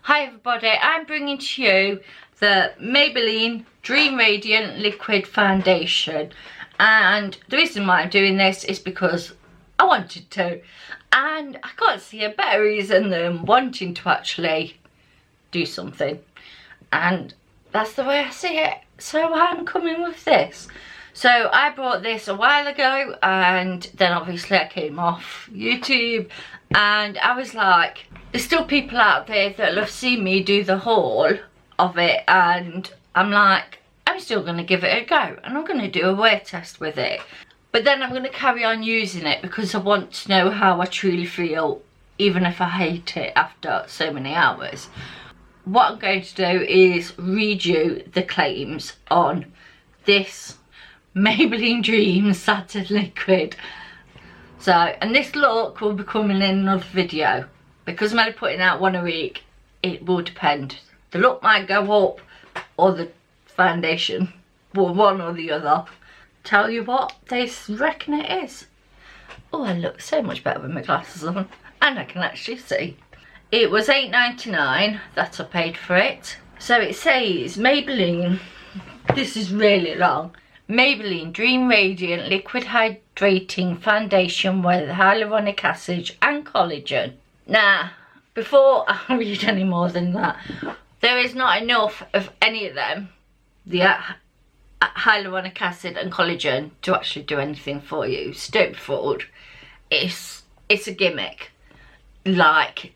Hi everybody, I'm bringing to you the Maybelline Dream Radiant Liquid Foundation, and the reason why I'm doing this is because I wanted to, and I can't see a better reason than wanting to actually do something, and that's the way I see it. So I'm coming with this. So I bought this a while ago, and then obviously I came off YouTube and I was like, there's still people out there that have seen me do the haul of it, and I'm like, I'm still going to give it a go and I'm going to do a wear test with it. But then I'm going to carry on using it because I want to know how I truly feel, even if I hate it after so many hours. What I'm going to do is read you the claims on this Maybelline Dream Satin Liquid. So, and this look will be coming in another video. Because I'm only putting out one a week, it will depend. The look might go up, or the foundation, well, one or the other. Tell you what, they reckon it is. Oh, I look so much better with my glasses on, and I can actually see. It was $8.99 that I paid for it. So it says Maybelline, this is really long. Maybelline Dream Radiant Liquid Hydrating Foundation with hyaluronic acid and collagen. Now, before I read any more than that, there is not enough of any of them, the hyaluronic acid and collagen, to actually do anything for you. So don't be fooled. It's a gimmick, like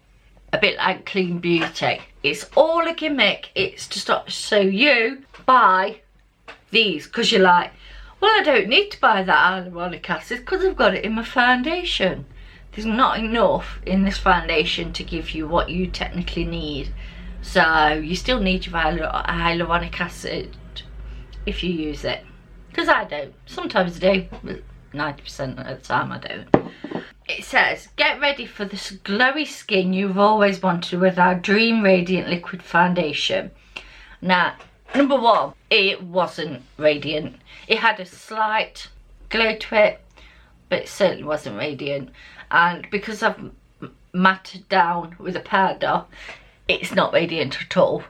a bit like Clean Beauty. It's all a gimmick. It's to stop, so you buy these because you're like, well, I don't need to buy that hyaluronic acid because I've got it in my foundation. There's not enough in this foundation to give you what you technically need. So you still need your hyaluronic acid if you use it. Because I don't. Sometimes I do, but 90% of the time I don't. It says, get ready for the glowy skin you've always wanted with our Dream Radiant Liquid Foundation. Now, number one, it wasn't radiant. It had a slight glow to it, but it certainly wasn't radiant. And because I've matted down with a powder, it's not radiant at all.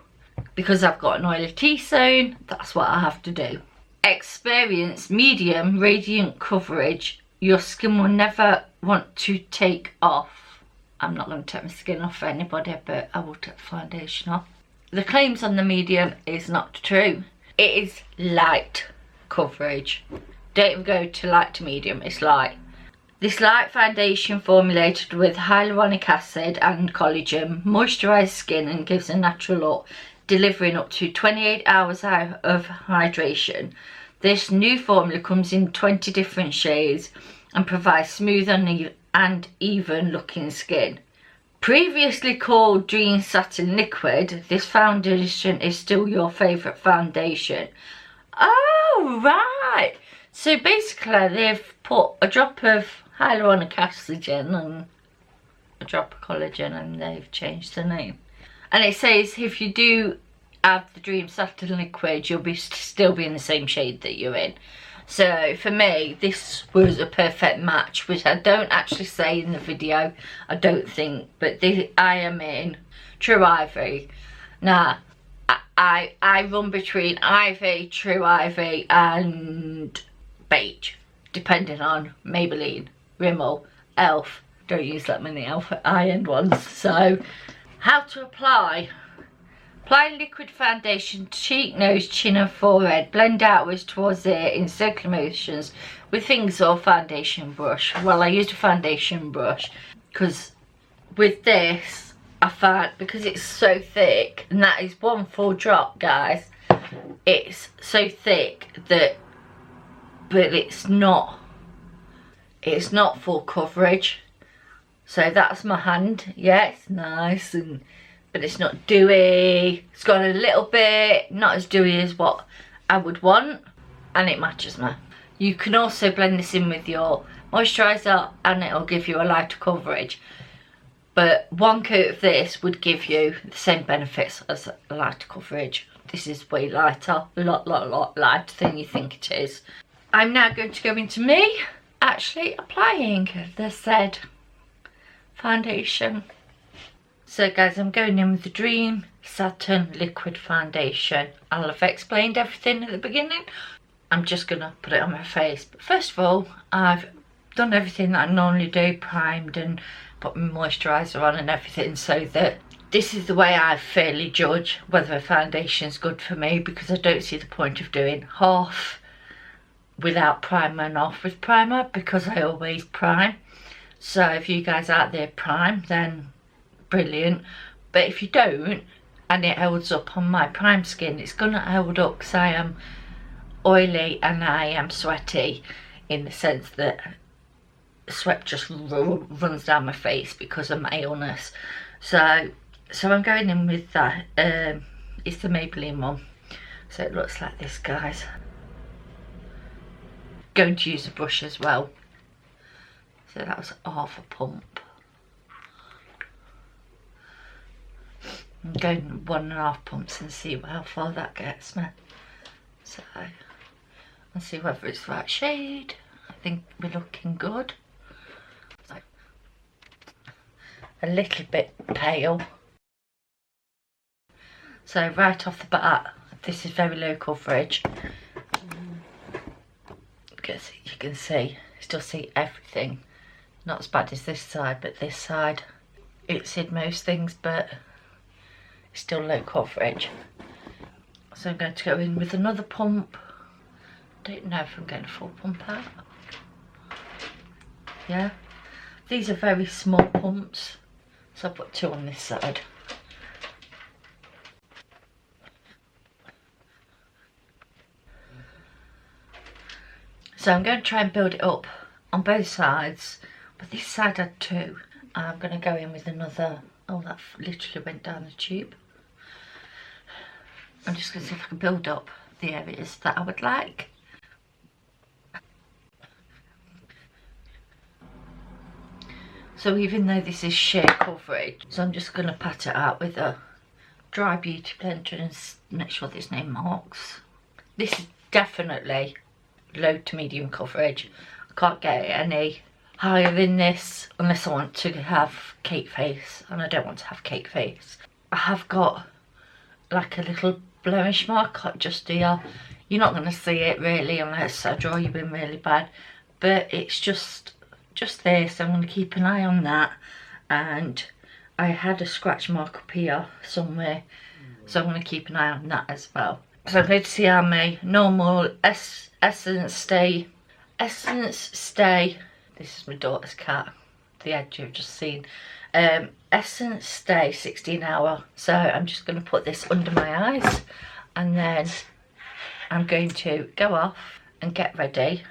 Because I've got an oily T-zone, that's what I have to do. Experience medium radiant coverage. Your skin will never want to take off. I'm not going to take my skin off for anybody, but I will take the foundation off. The claims on the medium is not true. It is light coverage. Don't even go to light to medium, it's light. This light foundation formulated with hyaluronic acid and collagen moisturizes skin and gives a natural look, delivering up to 28 hours out of hydration. This new formula comes in 20 different shades and provides smooth and even looking skin. Previously called Dream Satin Liquid, this foundation is still your favourite foundation. Oh, right. So basically they've put a drop of hyaluronic acid in and a drop of collagen, and they've changed the name. And it says if you do have the Dream Satin Liquid, you'll still be in the same shade that you're in. So for me, this was a perfect match, which I don't actually say in the video, I don't think, but I am in True Ivy. Now, I run between Ivy, True Ivy and beige, depending on Maybelline, Rimmel, Elf. Don't use that many Elf high-end ones. So, how to apply. Apply liquid foundation to cheek, nose, chin and forehead. Blend outwards towards the ear in circular motions with fingers or foundation brush. Well, I used a foundation brush because with this, I found, because it's so thick, and that is one full drop, guys. It's so thick that, but it's not full coverage. So that's my hand. Yeah, it's nice, but it's not dewy. It's got a little bit, not as dewy as what I would want, and it matches me. You can also blend this in with your moisturiser and it'll give you a lighter coverage. But one coat of this would give you the same benefits as a lighter coverage. This is way lighter, a lot lighter than you think it is. I'm now going to go into me actually applying the said foundation. So guys, I'm going in with the Dream Satin Liquid Foundation. I'll have explained everything at the beginning. I'm just going to put it on my face. But first of all, I've done everything that I normally do, primed and put my moisturiser on and everything, so that this is the way I fairly judge whether a foundation is good for me, because I don't see the point of doing half without primer and off with primer, because I always prime. So if you guys out there prime, then brilliant. But if you don't and it holds up on my prime skin, it's gonna hold up because I am oily and I am sweaty, in the sense that sweat just runs down my face because of my illness. So I'm going in with that. It's the Maybeline one, so it looks like this, guys. Going to use a brush as well. So that was half a pump. I'm going 1.5 pumps and see how far that gets me. So let's see whether it's the right shade. I think we're looking good. So, a little bit pale. So right off the bat, this is very low coverage. You can see, still see everything. Not as bad as this side, but this side, it's in most things, but it's still low coverage. So I'm going to go in with another pump. Don't know if I'm getting a full pump out. Yeah, these are very small pumps, so I'll put 2 on this side. So I'm going to try and build it up on both sides, but this side had 2. And I'm going to go in with another. Oh, that literally went down the tube. I'm just going to see if I can build up the areas that I would like. So even though this is sheer coverage, so I'm just going to pat it out with a dry beauty blender and make sure there's no marks. This is definitely low to medium coverage. I can't get any higher than this unless I want to have cake face, and I don't want to have cake face. I have got like a little blemish mark just here. You're not going to see it really unless I draw you in really bad, but it's just there, so I'm going to keep an eye on that. And I had a scratch mark up here somewhere, so I'm going to keep an eye on that as well. So I'm going to see how my normal Essence Stay, this is my daughter's cat, the edge you've just seen, Essence Stay 16 hour. So I'm just going to put this under my eyes, and then I'm going to go off and get ready,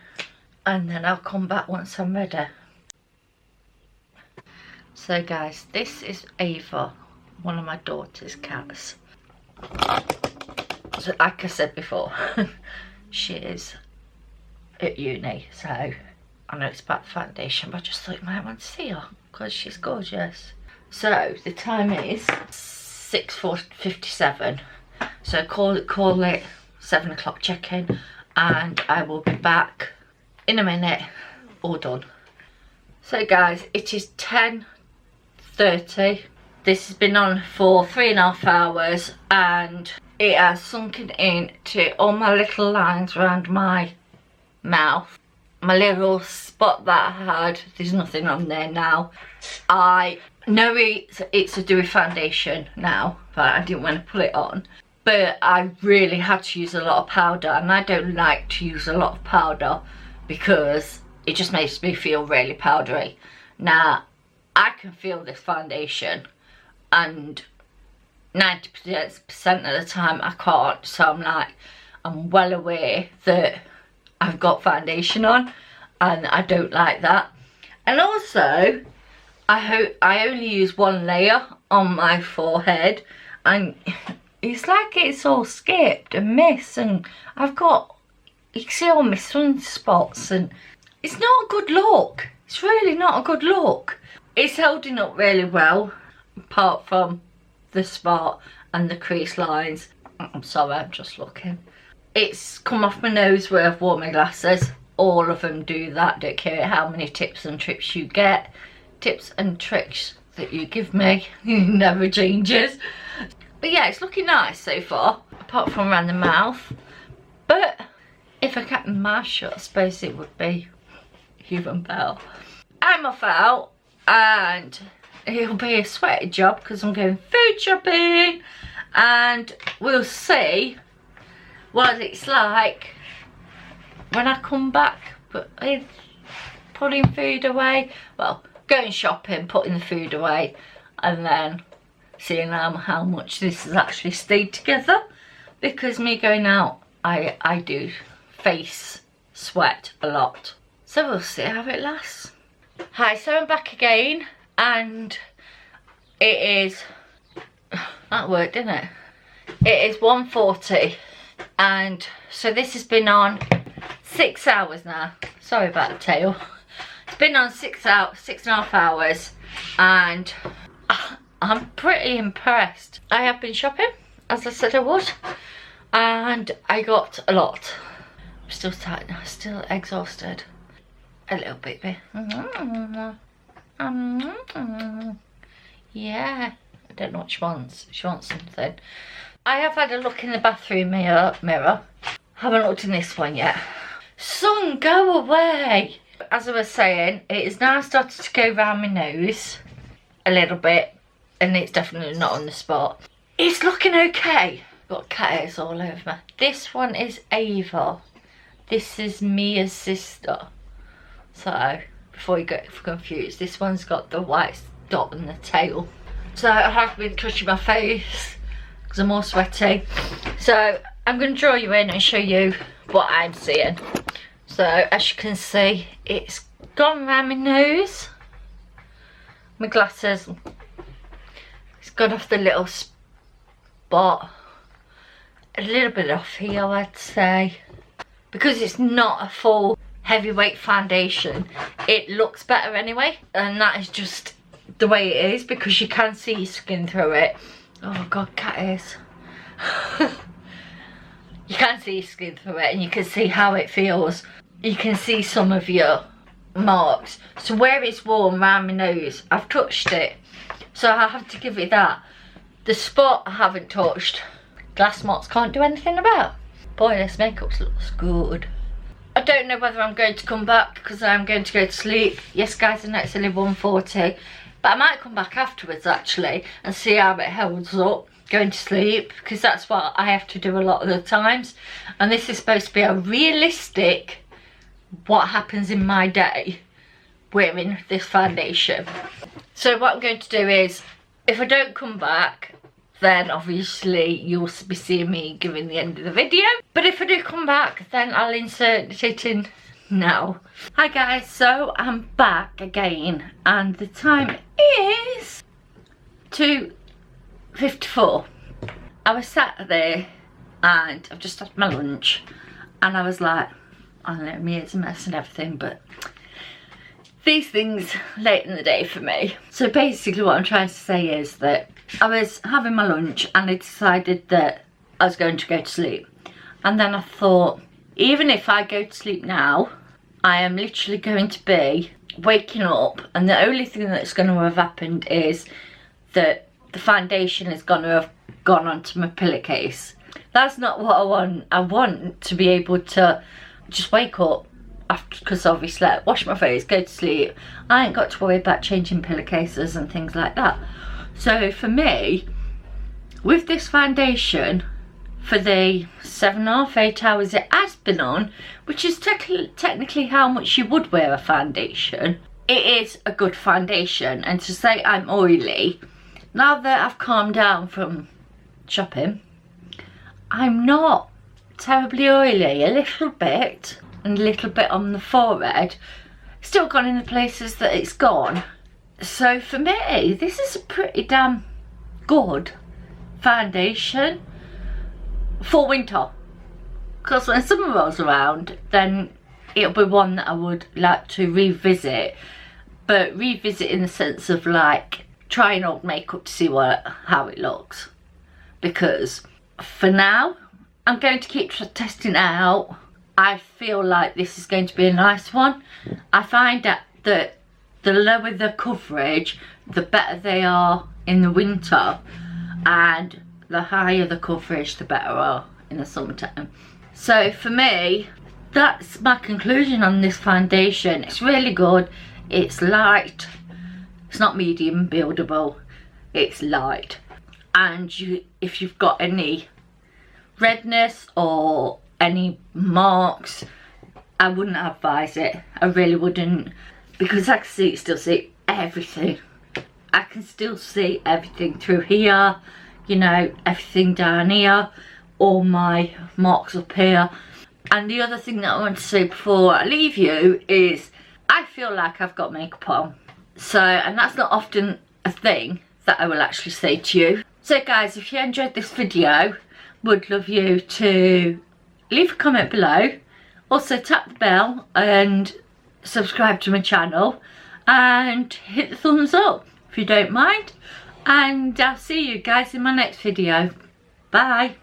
and then I'll come back once I'm ready. So guys, this is Ava, one of my daughter's cats. So like I said before, she is at uni, so I know it's about the foundation, but I just thought you might want to see her because she's gorgeous. So the time is 6:57, so call it 7 o'clock check-in, and I will be back in a minute, all done. So guys, it is 10:30. This has been on for 3.5 hours, and it has sunken into all my little lines around my mouth. My little spot that I had, there's nothing on there now. I know it's to do with foundation now, but I didn't want to put it on. But I really had to use a lot of powder, and I don't like to use a lot of powder because it just makes me feel really powdery. Now, I can feel this foundation, and 90% of the time I can't, so I'm well aware that I've got foundation on, and I don't like that. And also, I only use 1 layer on my forehead, and it's like it's all skipped and missed, and I've got, you can see all my sunspots, and it's not a good look. It's really not a good look. It's holding up really well, apart from the spot and the crease lines. I'm sorry, I'm just looking. It's come off my nose where I've worn my glasses. All of them do that. Don't care how many tips and tricks you get. Tips and tricks that you give me. It never changes. But yeah, it's looking nice so far, apart from around the mouth. But if I kept my mouth shut, I suppose it would be even better. I'm off out, and it'll be a sweaty job because I'm going food shopping, and we'll see what it's like when I come back. But putting food away, well, going shopping, putting the food away, and then seeing how much this has actually stayed together, because me going out, I do face sweat a lot. So we'll see how it lasts. Hi, so I'm back again, and it is, that worked, didn't it? It is 1:40, and so this has been on 6 hours now. Sorry about the tail. It's been on 6.5 hours, and I'm pretty impressed. I have been shopping, as I said I would, and I got a lot. I'm still tired now, still exhausted. A little bit. Yeah, I don't know what she wants. She wants something. I have had a look in the bathroom mirror. Haven't looked in this one yet. Sun, go away. As I was saying, it is now started to go around my nose a little bit, and it's definitely not on the spot. It's looking okay. Got cat hairs all over me. This one is Ava. This is Mia's sister. So, before you get confused, this one's got the white dot on the tail. So I have been touching my face because I'm all sweaty. So I'm going to draw you in and show you what I'm seeing. So as you can see, it's gone around my nose, my glasses. It's gone off the little spot, a little bit off here, I'd say. Because it's not a full heavyweight foundation, it looks better anyway, and that is just the way it is, because you can see your skin through it. Oh god, cat ears. You can see your skin through it, and you can see how it feels. You can see some of your marks. So where it's warm around my nose, I've touched it, so I have to give it that. The spot I haven't touched, glass marks can't do anything about. Boy, this makeup looks good. I don't know whether I'm going to come back because I'm going to go to sleep. Yes guys, I know it's only 1:40, but I might come back afterwards actually and see how it holds up going to sleep, because that's what I have to do a lot of the times, and this is supposed to be a realistic what happens in my day wearing this foundation. So what I'm going to do is, if I don't come back, then obviously you'll be seeing me giving the end of the video. But if I do come back, then I'll insert it in now. Hi guys, so I'm back again, and the time is 2:54. I was sat there and I've just had my lunch, and I was like, I don't know, me it's a mess and everything, but these things late in the day for me. So basically what I'm trying to say is that I was having my lunch and I decided that I was going to go to sleep. And then I thought, even if I go to sleep now, I am literally going to be waking up, and the only thing that's going to have happened is that the foundation is going to have gone onto my pillowcase. That's not what I want. I want to be able to just wake up after, because obviously I wash my face, go to sleep. I ain't got to worry about changing pillowcases and things like that. So for me, with this foundation, for the 7.5, 8 hours it has been on, which is technically how much you would wear a foundation, it is a good foundation. And to say I'm oily, now that I've calmed down from shopping, I'm not terribly oily. A little bit, and a little bit on the forehead, still gone in the places that it's gone. So for me, this is a pretty damn good foundation for winter, because when summer rolls around, then it'll be one that I would like to revisit, but revisit in the sense of like trying old makeup to see how it looks, because for now I'm going to keep testing it out. I feel like this is going to be a nice one. I find that the lower the coverage, the better they are in the winter, and the higher the coverage, the better are in the summertime. So for me, that's my conclusion on this foundation. It's really good. It's light. It's not medium buildable. It's light. And if you've got any redness or any marks, I wouldn't advise it. I really wouldn't, because I can still see everything. I can still see everything through here, you know, everything down here, all my marks up here. And the other thing that I want to say before I leave you is I feel like I've got makeup on. So, and that's not often a thing that I will actually say to you. So guys, if you enjoyed this video, would love you to leave a comment below. Also tap the bell and subscribe to my channel and hit the thumbs up if you don't mind. And I'll see you guys in my next video. Bye.